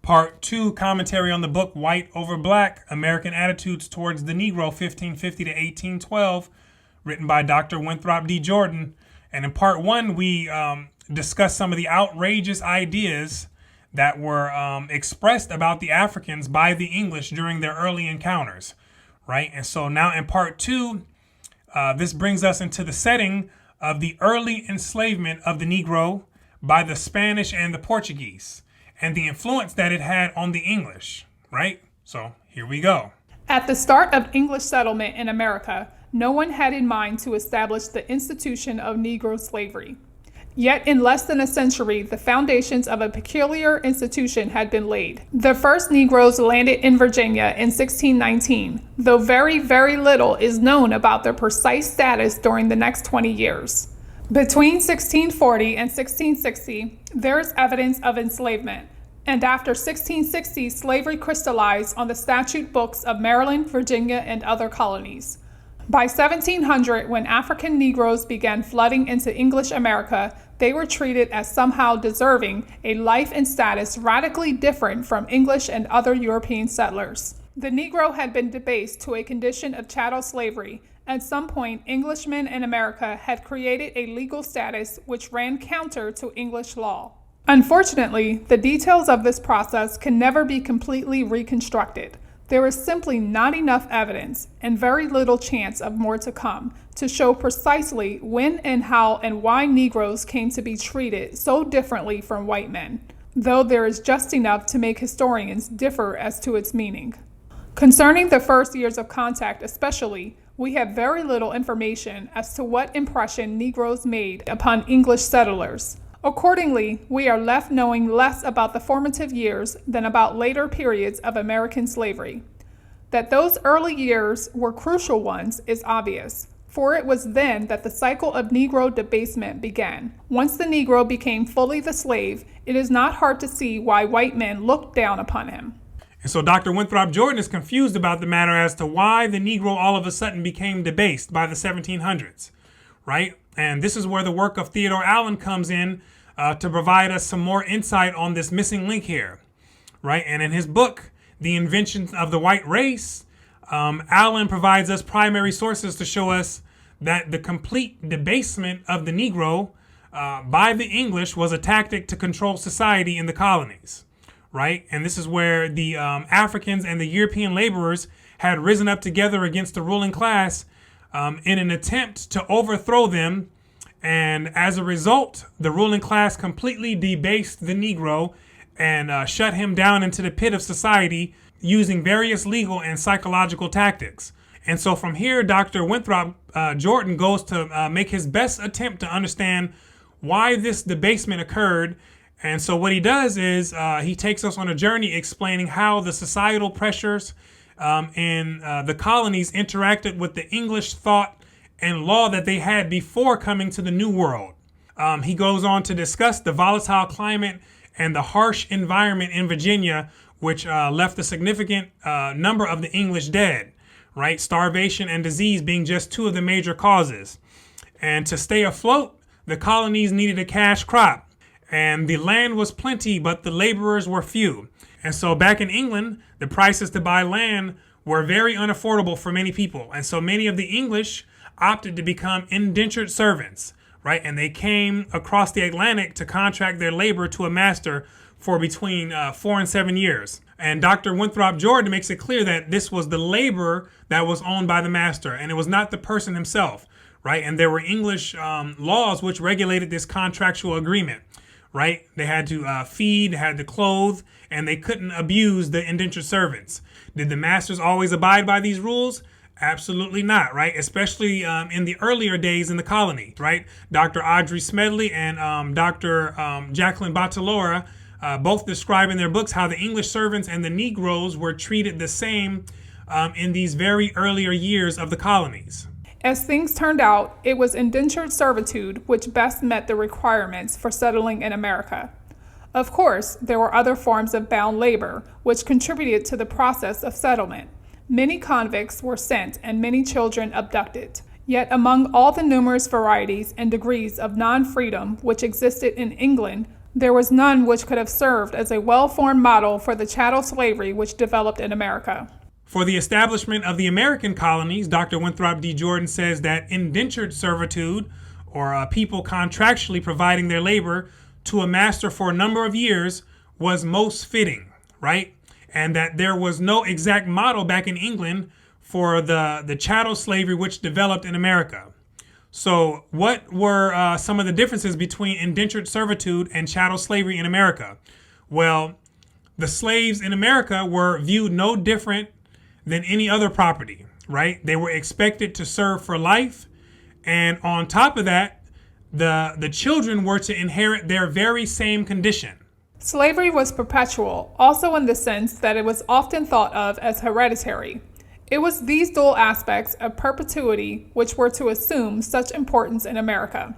Part 2, commentary on the book White Over Black, American Attitudes Towards the Negro, 1550 to 1812, written by Dr. Winthrop D. Jordan. And in Part 1, we discuss some of the outrageous ideas that were expressed about the Africans by the English during their early encounters, right? And so now in Part 2, this brings us into the setting of the early enslavement of the Negro by the Spanish and the Portuguese, and the influence that it had on the English, right? So here we go. At the start of English settlement in America, no one had in mind to establish the institution of Negro slavery. Yet in less than a century, the foundations of a peculiar institution had been laid. The first Negroes landed in Virginia in 1619, though very, very little is known about their precise status during the next 20 years. Between 1640 and 1660, there is evidence of enslavement, and after 1660, slavery crystallized on the statute books of Maryland, Virginia, and other colonies. By 1700, when African Negroes began flooding into English America, they were treated as somehow deserving a life and status radically different from English and other European settlers. The Negro had been debased to a condition of chattel slavery. At some point, Englishmen in America had created a legal status which ran counter to English law. Unfortunately, the details of this process can never be completely reconstructed. There is simply not enough evidence, and very little chance of more to come, to show precisely when and how and why Negroes came to be treated so differently from white men, though there is just enough to make historians differ as to its meaning. Concerning the first years of contact especially, we have very little information as to what impression Negroes made upon English settlers. Accordingly, we are left knowing less about the formative years than about later periods of American slavery. That those early years were crucial ones is obvious, for it was then that the cycle of Negro debasement began. Once the Negro became fully the slave, it is not hard to see why white men looked down upon him. And so Dr. Winthrop Jordan is confused about the matter as to why the Negro all of a sudden became debased by the 1700s, right? And this is where the work of Theodore Allen comes in to provide us some more insight on this missing link here, right? And in his book, The Invention of the White Race, Allen provides us primary sources to show us that the complete debasement of the Negro by the English was a tactic to control society in the colonies, right? And this is where the Africans and the European laborers had risen up together against the ruling class in an attempt to overthrow them. And as a result, the ruling class completely debased the Negro and shut him down into the pit of society using various legal and psychological tactics. And so from here, Dr. Winthrop Jordan goes to make his best attempt to understand why this debasement occurred. And so what he does is he takes us on a journey explaining how the societal pressures in the colonies interacted with the English thought and law that they had before coming to the New World. He goes on to discuss the volatile climate and the harsh environment in Virginia, which left a significant number of the English dead, right? Starvation and disease being just two of the major causes. And to stay afloat, the colonies needed a cash crop. And the land was plenty, but the laborers were few. And so back in England, the prices to buy land were very unaffordable for many people. And so many of the English opted to become indentured servants, right? And they came across the Atlantic to contract their labor to a master for between 4 and 7 years. And Dr. Winthrop Jordan makes it clear that this was the labor that was owned by the master, and it was not the person himself, right? And there were English laws which regulated this contractual agreement, right? They had to feed, they had to clothe, and they couldn't abuse the indentured servants. Did the masters always abide by these rules? Absolutely not, right? Especially in the earlier days in the colony, right? Dr. Audrey Smedley and Dr. Jacqueline Batalora both describe in their books how the English servants and the Negroes were treated the same in these very earlier years of the colonies. As things turned out, it was indentured servitude which best met the requirements for settling in America. Of course, there were other forms of bound labor which contributed to the process of settlement. Many convicts were sent and many children abducted. Yet among all the numerous varieties and degrees of non-freedom which existed in England, There was none which could have served as a well-formed model for the chattel slavery which developed in America. For the establishment of the American colonies, Dr. Winthrop D. Jordan says that indentured servitude, or people contractually providing their labor to a master for a number of years, was most fitting, right? And that there was no exact model back in England for the chattel slavery which developed in America. So what were some of the differences between indentured servitude and chattel slavery in America? Well, the slaves in America were viewed no different than any other property, right? They were expected to serve for life. And on top of that, the children were to inherit their very same condition. Slavery was perpetual, also in the sense that it was often thought of as hereditary. It was these dual aspects of perpetuity which were to assume such importance in America.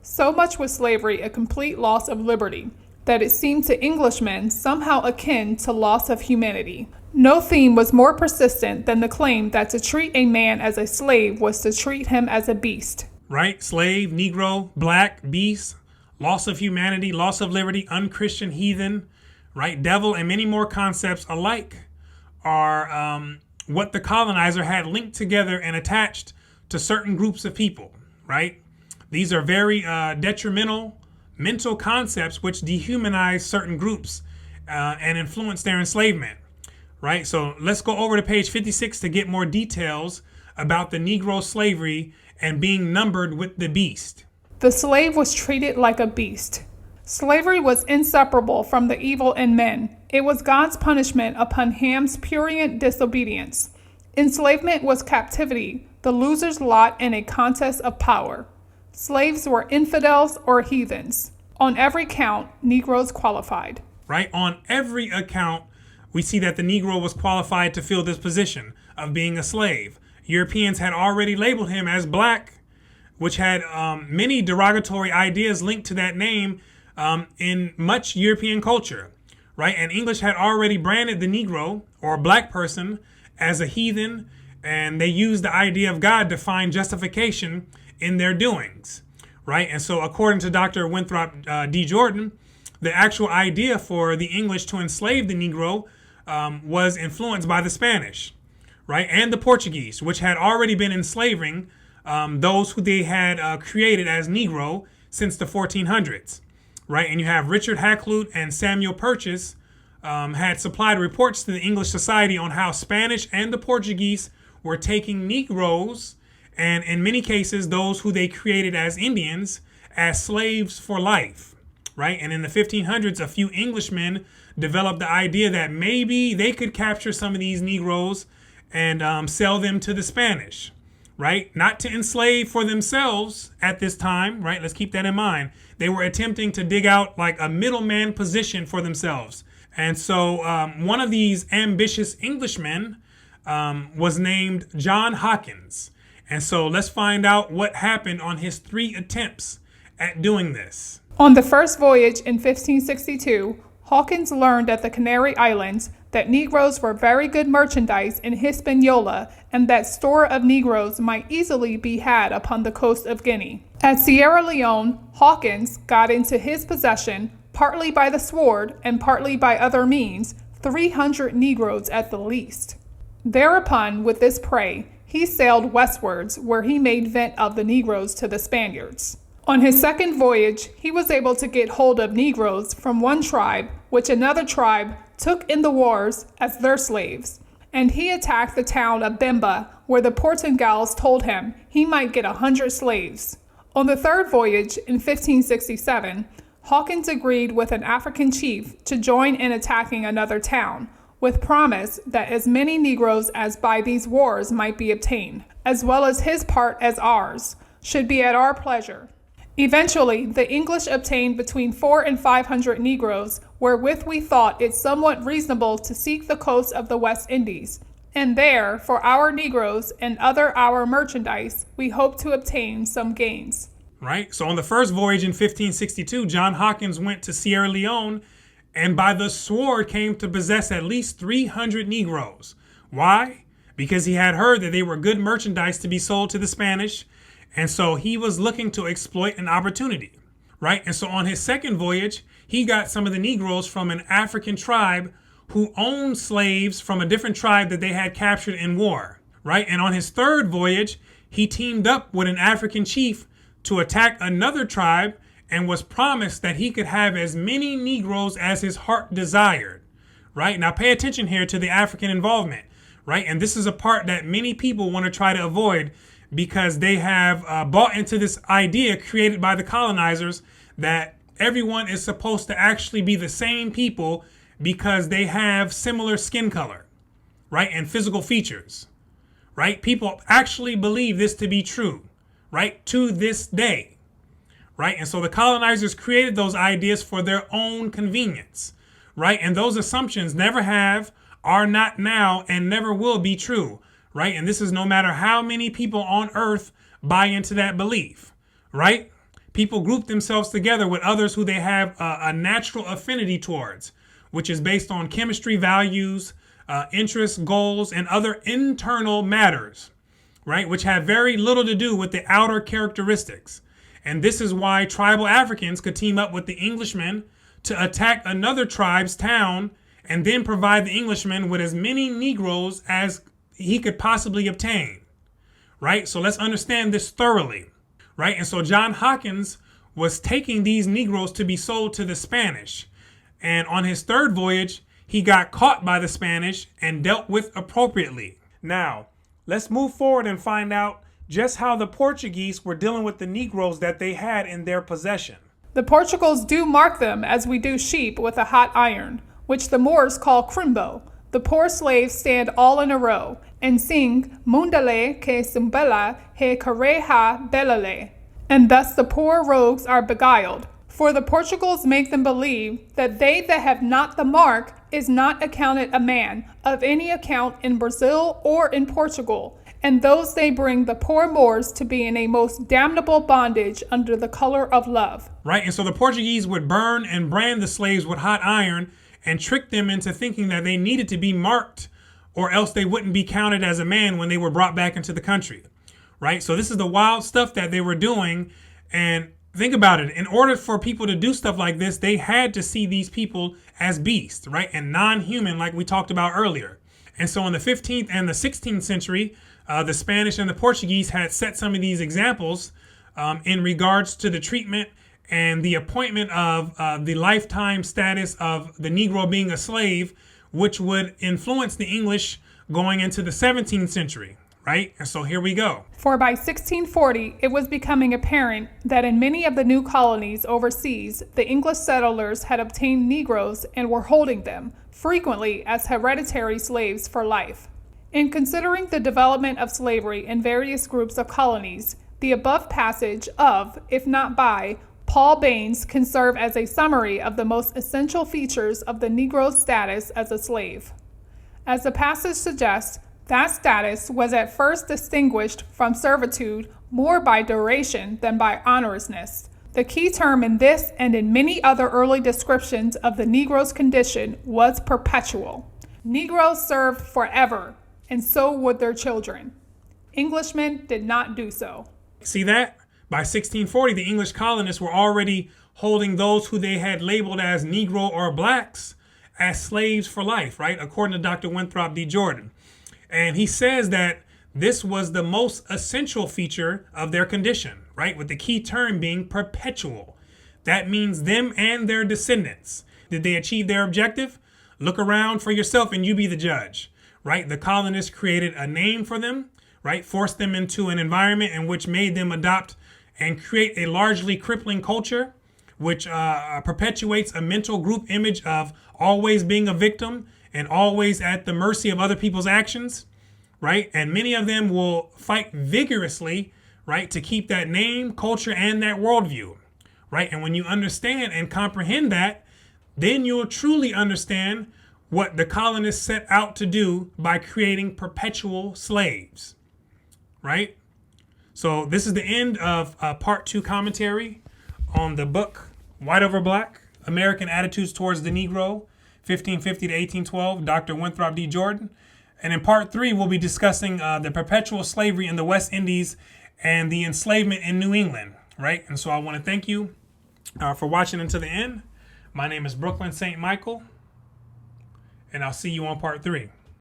So much was slavery a complete loss of liberty, that it seemed to Englishmen somehow akin to loss of humanity. No theme was more persistent than the claim that to treat a man as a slave was to treat him as a beast. Right? Slave, Negro, black, beast, loss of humanity, loss of liberty, unchristian, heathen, right? Devil, and many more concepts alike are what the colonizer had linked together and attached to certain groups of people, right? These are very detrimental mental concepts which dehumanize certain groups and influence their enslavement, right? So let's go over to page 56 to get more details about the Negro slavery and being numbered with the beast. The slave was treated like a beast. Slavery was inseparable from the evil in men. It was God's punishment upon Ham's prurient disobedience. Enslavement was captivity, the loser's lot in a contest of power. Slaves were infidels or heathens. On every count, Negroes qualified. Right? On every account, we see that the Negro was qualified to fill this position of being a slave. Europeans had already labeled him as black, which had many derogatory ideas linked to that name in much European culture, right? And English had already branded the Negro or black person as a heathen, and they used the idea of God to find justification in their doings, right? And so according to Dr. Winthrop D. Jordan, the actual idea for the English to enslave the Negro was influenced by the Spanish, right? And the Portuguese, which had already been enslaving those who they had created as Negro since the 1400s, right? And you have Richard Hakluyt and Samuel Purchas had supplied reports to the English society on how Spanish and the Portuguese were taking Negroes, and in many cases, those who they created as Indians, as slaves for life, right? And in the 1500s, a few Englishmen developed the idea that maybe they could capture some of these Negroes and sell them to the Spanish, right? Not to enslave for themselves at this time, right? Let's keep that in mind. They were attempting to dig out like a middleman position for themselves. And so one of these ambitious Englishmen was named John Hawkins. And so let's find out what happened on his 3 attempts at doing this. On the first voyage in 1562, Hawkins learned at the Canary Islands that Negroes were very good merchandise in Hispaniola and that store of Negroes might easily be had upon the coast of Guinea. At Sierra Leone, Hawkins got into his possession, partly by the sword and partly by other means, 300 Negroes at the least. Thereupon, with this prey, he sailed westwards, where he made vent of the Negroes to the Spaniards. On his second voyage, he was able to get hold of Negroes from one tribe, which another tribe took in the wars as their slaves, and he attacked the town of Bemba, where the Portugals told him he might get 100 slaves. On the third voyage, in 1567, Hawkins agreed with an African chief to join in attacking another town, with promise that as many Negroes as by these wars might be obtained, as well as his part as ours, should be at our pleasure. Eventually, the English obtained between 400 and 500 Negroes, wherewith we thought it somewhat reasonable to seek the coast of the West Indies, and there, for our Negroes and other our merchandise, we hope to obtain some gains. Right? So on the first voyage in 1562, John Hawkins went to Sierra Leone and by the sword came to possess at least 300 Negroes. Why? Because he had heard that they were good merchandise to be sold to the Spanish. And so he was looking to exploit an opportunity, right? And so on his second voyage, he got some of the Negroes from an African tribe who owned slaves from a different tribe that they had captured in war, right? And on his third voyage, he teamed up with an African chief to attack another tribe and was promised that he could have as many Negroes as his heart desired, right? Now pay attention here to the African involvement, right? And this is a part that many people want to try to avoid because they have bought into this idea created by the colonizers that everyone is supposed to actually be the same people because they have similar skin color, right? And physical features, right? People actually believe this to be true, right? To this day, right? And so the colonizers created those ideas for their own convenience, right? And those assumptions never have, are not now, and never will be true, right? And this is no matter how many people on earth buy into that belief, right? People group themselves together with others who they have a natural affinity towards, which is based on chemistry, values, interests, goals, and other internal matters, right? Which have very little to do with the outer characteristics. And this is why tribal Africans could team up with the Englishmen to attack another tribe's town and then provide the Englishman with as many Negroes as he could possibly obtain, right? So let's understand this thoroughly, right? And so John Hawkins was taking these Negroes to be sold to the Spanish. And on his third voyage, he got caught by the Spanish and dealt with appropriately. Now, let's move forward and find out just how the Portuguese were dealing with the Negroes that they had in their possession. The Portugals do mark them as we do sheep with a hot iron, which the Moors call crimbo. The poor slaves stand all in a row and sing Mundale que sumbela he careha belale, and thus the poor rogues are beguiled. For the Portugals make them believe that they that have not the mark is not accounted a man of any account in Brazil or in Portugal, and those they bring the poor Moors to be in a most damnable bondage under the color of love. Right, and so the Portuguese would burn and brand the slaves with hot iron and trick them into thinking that they needed to be marked or else they wouldn't be counted as a man when they were brought back into the country, right? So this is the wild stuff that they were doing. And think about it. In order for people to do stuff like this, they had to see these people as beasts, right? And non-human, like we talked about earlier. And so in the 15th and the 16th century, the Spanish and the Portuguese had set some of these examples in regards to the treatment and the appointment of the lifetime status of the Negro being a slave, which would influence the English going into the 17th century, right? And so here we go. For by 1640, it was becoming apparent that in many of the new colonies overseas, the English settlers had obtained Negroes and were holding them, frequently as hereditary slaves for life. In considering the development of slavery in various groups of colonies, the above passage of, if not by, Paul Baines can serve as a summary of the most essential features of the Negro's status as a slave. As the passage suggests, that status was at first distinguished from servitude more by duration than by honorousness. The key term in this and in many other early descriptions of the Negro's condition was perpetual. Negroes served forever, and so would their children. Englishmen did not do so. See that? By 1640, the English colonists were already holding those who they had labeled as Negro or blacks as slaves for life, right? According to Dr. Winthrop D. Jordan. And he says that this was the most essential feature of their condition, right? With the key term being perpetual. That means them and their descendants. Did they achieve their objective? Look around for yourself and you be the judge, right? The colonists created a name for them, right? Forced them into an environment in which made them adopt and create a largely crippling culture, which perpetuates a mental group image of always being a victim and always at the mercy of other people's actions, right? And many of them will fight vigorously, right, to keep that name, culture, and that worldview, right? And when you understand and comprehend that, then you'll truly understand what the colonists set out to do by creating perpetual slaves, right? So this is the end of part 2 commentary on the book White Over Black, American Attitudes Towards the Negro, 1550 to 1812, Dr. Winthrop D. Jordan. And in part 3, we'll be discussing the perpetual slavery in the West Indies and the enslavement in New England, right? And so I want to thank you for watching until the end. My name is Brooklyn St. Michael, and I'll see you on part 3.